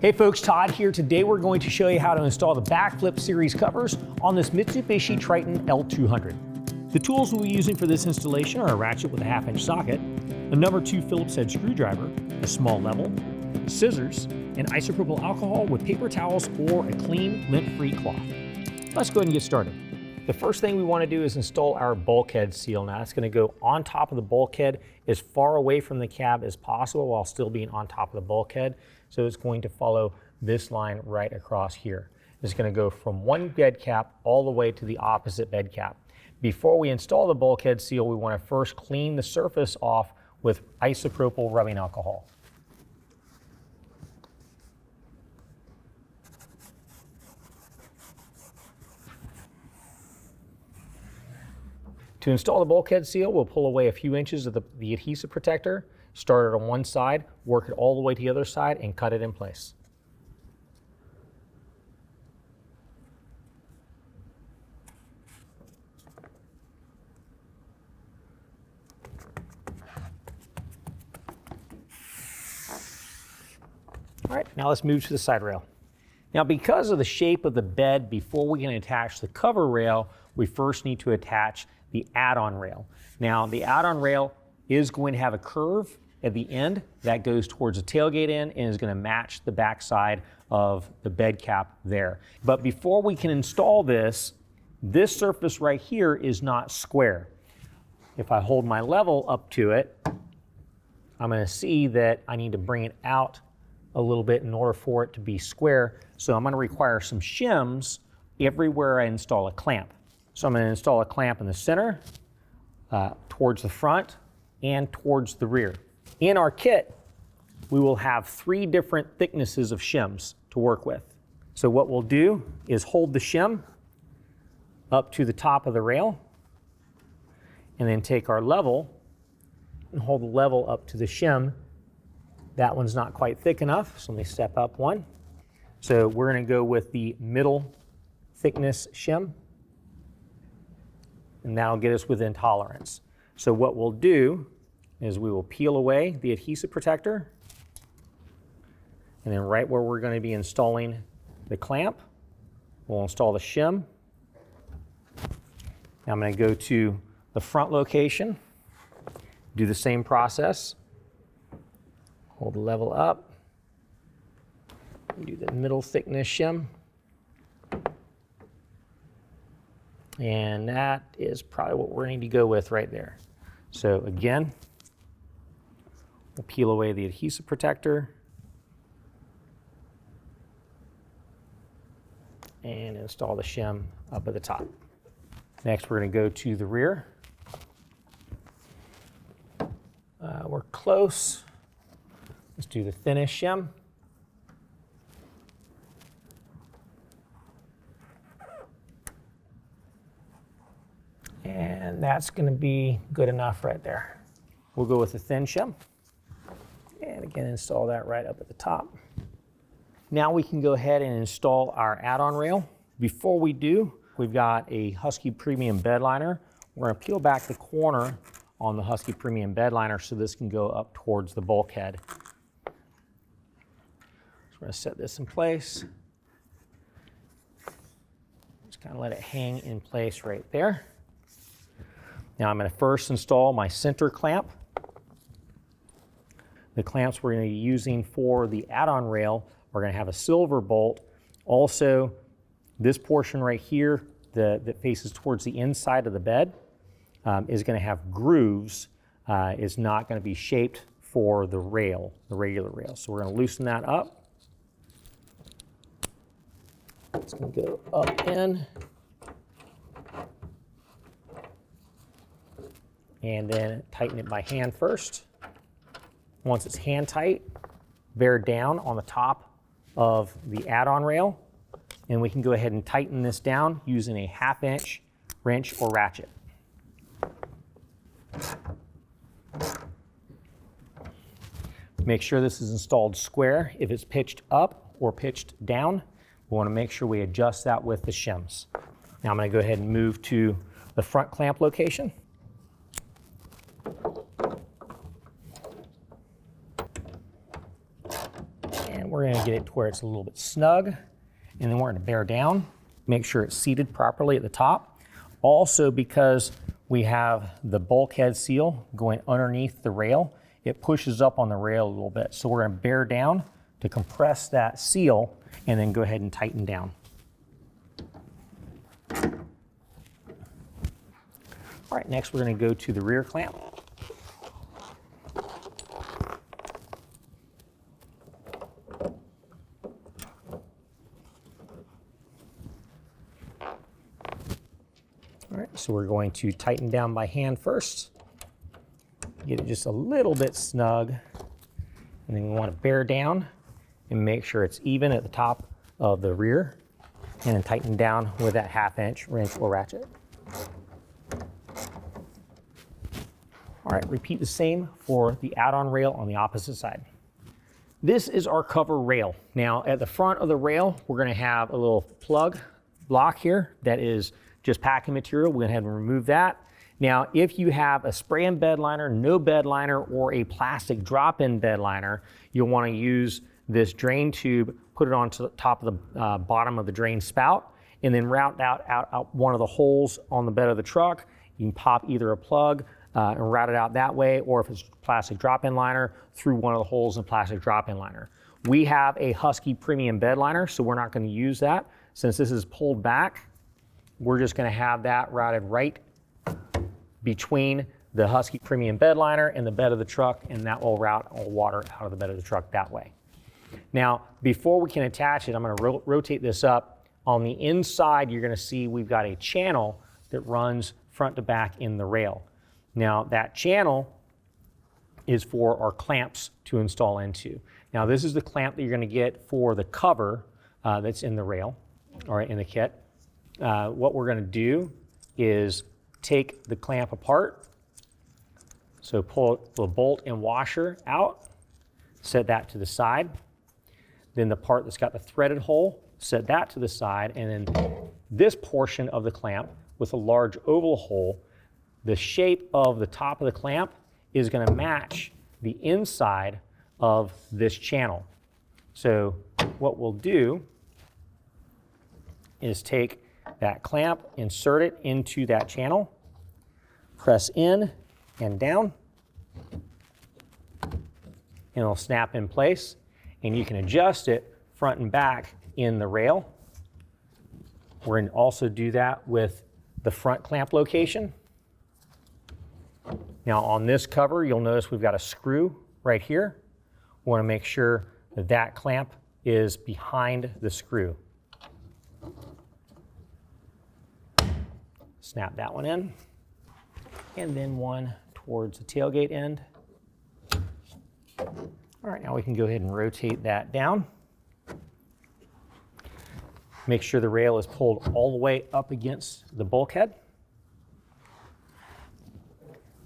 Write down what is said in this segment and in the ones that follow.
Hey folks, Todd here. Today we're going to show you how to install the BAKFlip series covers on this Mitsubishi Triton L200. The tools we'll be using for this installation are a ratchet with a 1/2-inch socket, a number 2 Phillips head screwdriver, a small level, scissors, and isopropyl alcohol with paper towels or a clean, lint-free cloth. Let's go ahead and get started. The first thing we want to do is install our bulkhead seal. Now it's going to go on top of the bulkhead as far away from the cab as possible while still being on top of the bulkhead. So it's going to follow this line right across here. It's going to go from one bed cap all the way to the opposite bed cap. Before we install the bulkhead seal, we want to first clean the surface off with isopropyl rubbing alcohol. To install the bulkhead seal, we'll pull away a few inches of the adhesive protector, start it on one side, work it all the way to the other side, and cut it in place. All right, now let's move to the side rail. Now, because of the shape of the bed, before we can attach the cover rail, we first need to attach the add-on rail. Now, the add-on rail is going to have a curve at the end that goes towards the tailgate end and is going to match the back side of the bed cap there. But before we can install this surface right here is not square. If I hold my level up to it, I'm going to see that I need to bring it out a little bit in order for it to be square. So I'm going to require some shims everywhere I install a clamp. So I'm going to install a clamp in the center, towards the front, and towards the rear. In our kit, we will have 3 different thicknesses of shims to work with. So what we'll do is hold the shim up to the top of the rail, and then take our level and hold the level up to the shim. That one's not quite thick enough, so let me step up one. So we're going to go with the middle thickness shim, and that'll get us within tolerance. So what we'll do is we will peel away the adhesive protector, and then right where we're going to be installing the clamp, we'll install the shim. Now I'm going to go to the front location, do the same process, hold the level up, do the middle thickness shim, and that is probably what we're going to go with right there. So again, we'll peel away the adhesive protector and install the shim up at the top. Next, we're going to go to the rear. We're close. Let's do the thinnest shim. And that's going to be good enough right there. We'll go with the thin shim. And again, install that right up at the top. Now we can go ahead and install our add-on rail. Before we do, we've got a Husky Premium bed liner. We're going to peel back the corner on the Husky Premium bed liner so this can go up towards the bulkhead. So we're going to set this in place. Just kind of let it hang in place right there. Now I'm going to first install my center clamp. The clamps we're going to be using for the add-on rail are going to have a silver bolt. Also, this portion right here that faces towards the inside of the bed is going to have grooves. Is not going to be shaped for the rail, the regular rail. So we're going to loosen that up. It's going to go up in. And then tighten it by hand first. Once it's hand tight, bear down on the top of the add-on rail, and we can go ahead and tighten this down using a 1/2-inch wrench or ratchet. Make sure this is installed square. If it's pitched up or pitched down, we want to make sure we adjust that with the shims. Now I'm going to go ahead and move to the front clamp location. And we're gonna get it to where it's a little bit snug, and then we're gonna bear down, make sure it's seated properly at the top. Also, because we have the bulkhead seal going underneath the rail, it pushes up on the rail a little bit. So we're gonna bear down to compress that seal and then go ahead and tighten down. All right, next we're gonna go to the rear clamp. All right, so we're going to tighten down by hand first. Get it just a little bit snug. And then we want to bear down and make sure it's even at the top of the rear. And then tighten down with that 1/2 inch wrench or ratchet. All right, repeat the same for the add-on rail on the opposite side. This is our cover rail. Now at the front of the rail, we're gonna have a little plug block here that is just packing material. We're gonna have to remove that. Now, if you have a spray-in bed liner, no bed liner, or a plastic drop-in bed liner, you'll wanna use this drain tube, put it onto the top of the bottom of the drain spout, and then route out one of the holes on the bed of the truck. You can pop either a plug and route it out that way, or if it's plastic drop-in liner, through one of the holes in plastic drop-in liner. We have a Husky premium bed liner, so we're not gonna use that. Since this is pulled back, we're just gonna have that routed right between the Husky premium bed liner and the bed of the truck, and that will route all water out of the bed of the truck that way. Now, before we can attach it, I'm gonna rotate this up. On the inside, you're gonna see we've got a channel that runs front to back in the rail. Now, that channel is for our clamps to install into. Now, this is the clamp that you're gonna get for the cover that's in the rail, or in the kit. What we're gonna do is take the clamp apart. So pull the bolt and washer out, set that to the side. Then the part that's got the threaded hole, set that to the side, and then this portion of the clamp with a large oval hole, the shape of the top of the clamp is gonna match the inside of this channel. So what we'll do is take that clamp, insert it into that channel, press in and down, and it'll snap in place, and you can adjust it front and back in the rail. We're going to also do that with the front clamp location. Now on this cover, you'll notice we've got a screw right here. We want to make sure that that clamp is behind the screw. Snap that one in, and then one towards the tailgate end. All right, now we can go ahead and rotate that down. Make sure the rail is pulled all the way up against the bulkhead.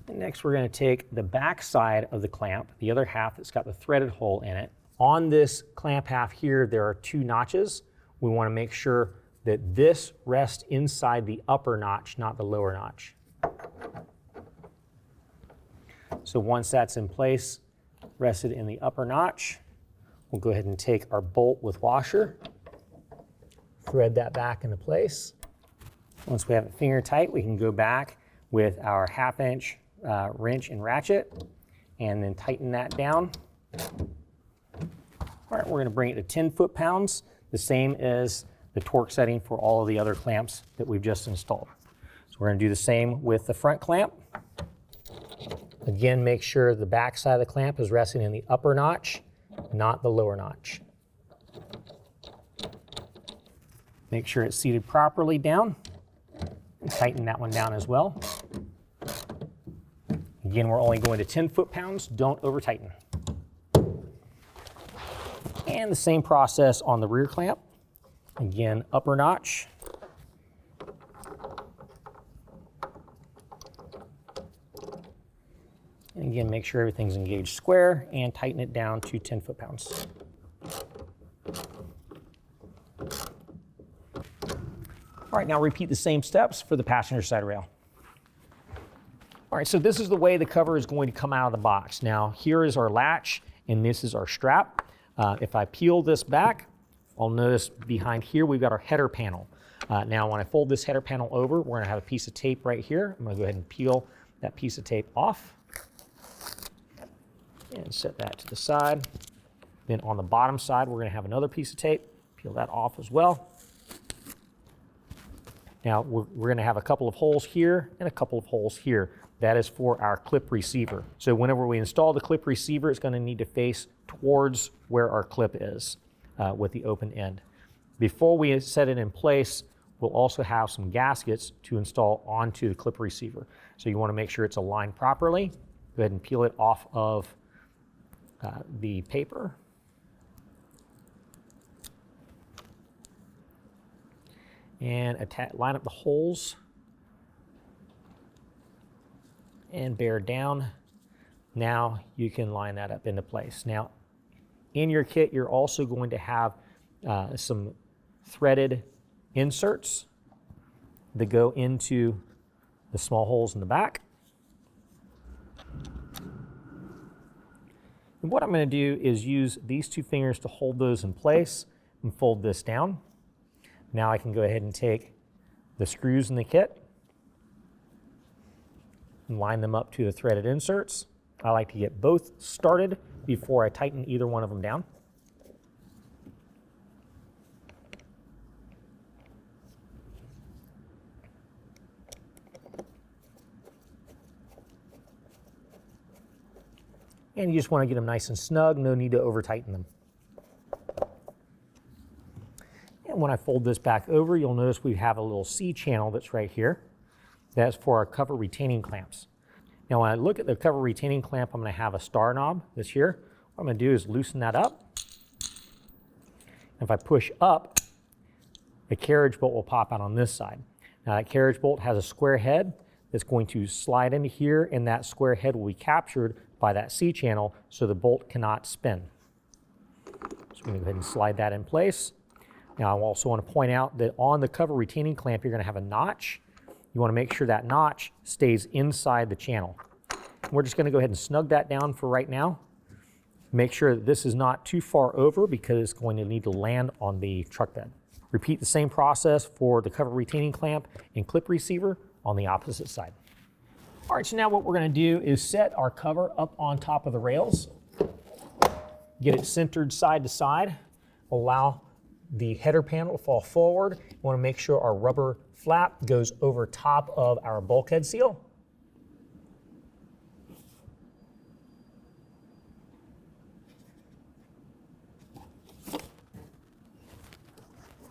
And next we're going to take the back side of the clamp, the other half that's got the threaded hole in it. On this clamp half here, there are 2 notches. We want to make sure that this rests inside the upper notch, not the lower notch. So once that's in place, rested in the upper notch, we'll go ahead and take our bolt with washer, thread that back into place. Once we have it finger tight, we can go back with our 1/2 inch wrench and ratchet, and then tighten that down. All right, we're gonna bring it to 10 foot-pounds, the same as the torque setting for all of the other clamps that we've just installed. So we're gonna do the same with the front clamp. Again, make sure the back side of the clamp is resting in the upper notch, not the lower notch. Make sure it's seated properly down, and tighten that one down as well. Again, we're only going to 10 foot-pounds, don't over tighten. And the same process on the rear clamp. Again, upper notch. And again, make sure everything's engaged square and tighten it down to 10 foot-pounds. All right, now repeat the same steps for the passenger side rail. All right, so this is the way the cover is going to come out of the box. Now, here is our latch, and this is our strap. If I peel this back, I'll notice behind here we've got our header panel. Now when I fold this header panel over, we're going to have a piece of tape right here. I'm going to go ahead and peel that piece of tape off and set that to the side. Then on the bottom side, we're going to have another piece of tape. Peel that off as well. Now we're going to have a couple of holes here and a couple of holes here. That is for our clip receiver. So whenever we install the clip receiver, it's going to need to face towards where our clip is with the open end. Before we set it in place, we'll also have some gaskets to install onto the clip receiver. So you want to make sure it's aligned properly. Go ahead and peel it off of the paper. And line up the holes and bear down. Now you can line that up into place. Now in your kit, you're also going to have some threaded inserts that go into the small holes in the back. And what I'm going to do is use these two fingers to hold those in place and fold this down. Now I can go ahead and take the screws in the kit and line them up to the threaded inserts. I like to get both started before I tighten either one of them down. And you just want to get them nice and snug, no need to over tighten them. And when I fold this back over, you'll notice we have a little C channel that's right here. That's for our cover retaining clamps. Now when I look at the cover retaining clamp, I'm going to have a star knob that's here. What I'm going to do is loosen that up. If I push up, a carriage bolt will pop out on this side. Now that carriage bolt has a square head that's going to slide into here, and that square head will be captured by that C channel so the bolt cannot spin. So I'm going to go ahead and slide that in place. Now I also want to point out that on the cover retaining clamp, you're going to have a notch. You want to make sure that notch stays inside the channel. We're just going to go ahead and snug that down for right now. Make sure that this is not too far over because it's going to need to land on the truck bed. Repeat the same process for the cover retaining clamp and clip receiver on the opposite side. All right, so now what we're going to do is set our cover up on top of the rails. Get it centered side to side. Allow the header panel to fall forward. You want to make sure our rubber flap goes over top of our bulkhead seal.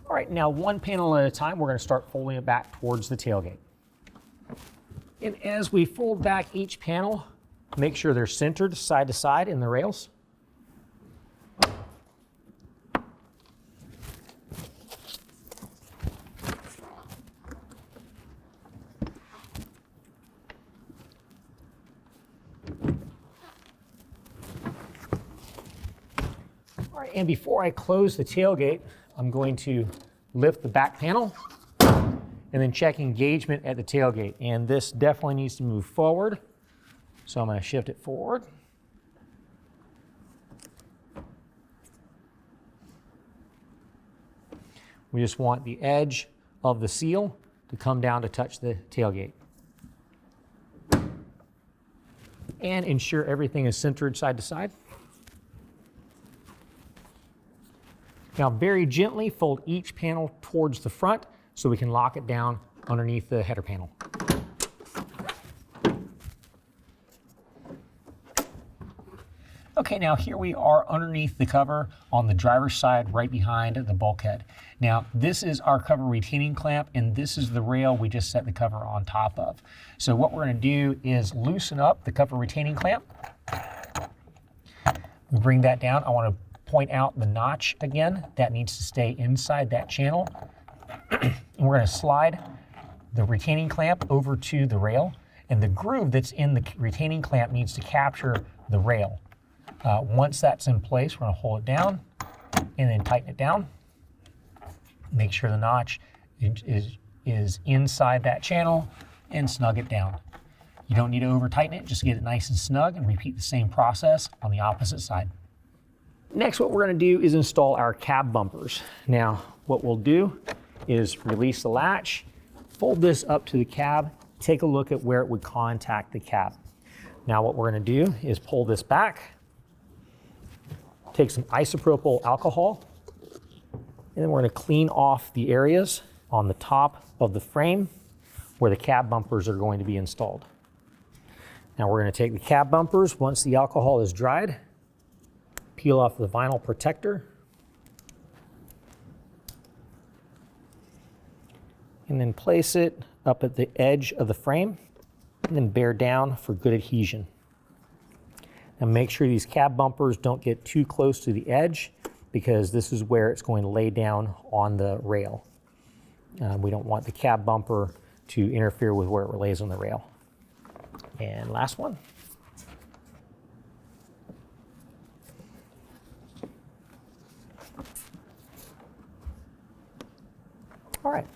All right, now one panel at a time, we're going to start folding it back towards the tailgate. And as we fold back each panel, make sure they're centered side to side in the rails. All right, and before I close the tailgate, I'm going to lift the back panel and then check engagement at the tailgate. And this definitely needs to move forward. So I'm going to shift it forward. We just want the edge of the seal to come down to touch the tailgate. And ensure everything is centered side to side. Now very gently fold each panel towards the front so we can lock it down underneath the header panel. Okay, now here we are underneath the cover on the driver's side right behind the bulkhead. Now this is our cover retaining clamp and this is the rail we just set the cover on top of. So what we're going to do is loosen up the cover retaining clamp. We bring that down. I want to point out the notch again. That needs to stay inside that channel. And we're going to slide the retaining clamp over to the rail, and the groove that's in the retaining clamp needs to capture the rail. Once that's in place, we're going to hold it down and then tighten it down. Make sure the notch is inside that channel and snug it down. You don't need to over tighten it, just get it nice and snug and repeat the same process on the opposite side. Next, what we're going to do is install our cab bumpers. Now, what we'll do is release the latch, fold this up to the cab, take a look at where it would contact the cab. Now, what we're going to do is pull this back, take some isopropyl alcohol, and then we're going to clean off the areas on the top of the frame where the cab bumpers are going to be installed. Now, we're going to take the cab bumpers once the alcohol is dried, peel off the vinyl protector, and then place it up at the edge of the frame, and then bear down for good adhesion. Now make sure these cab bumpers don't get too close to the edge, because this is where it's going to lay down on the rail. We don't want the cab bumper to interfere with where it lays on the rail. And last one. All right.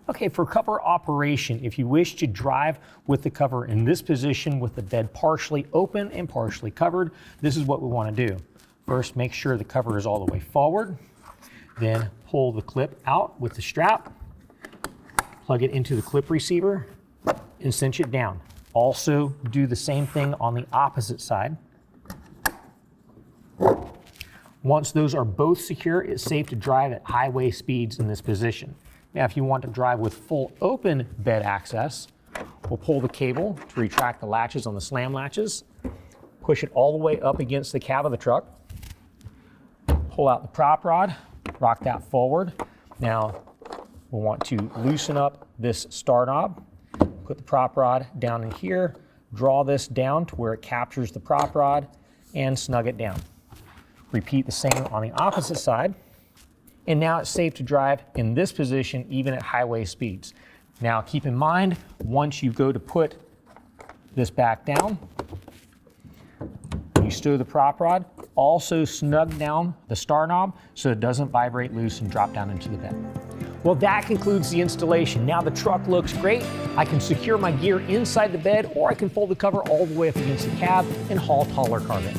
Okay, for cover operation, if you wish to drive with the cover in this position with the bed partially open and partially covered, this is what we want to do. First, make sure the cover is all the way forward. Then pull the clip out with the strap, plug it into the clip receiver, and cinch it down. Also do the same thing on the opposite side. Once those are both secure, it's safe to drive at highway speeds in this position. Now, if you want to drive with full open bed access, we'll pull the cable to retract the latches on the slam latches, push it all the way up against the cab of the truck, pull out the prop rod, rock that forward. Now, we'll want to loosen up this star knob, put the prop rod down in here, draw this down to where it captures the prop rod, and snug it down. Repeat the same on the opposite side. And now it's safe to drive in this position even at highway speeds. Now keep in mind, once you go to put this back down, you stow the prop rod, also snug down the star knob so it doesn't vibrate loose and drop down into the bed. Well, that concludes the installation. Now the truck looks great. I can secure my gear inside the bed, or I can fold the cover all the way up against the cab and haul taller cargo.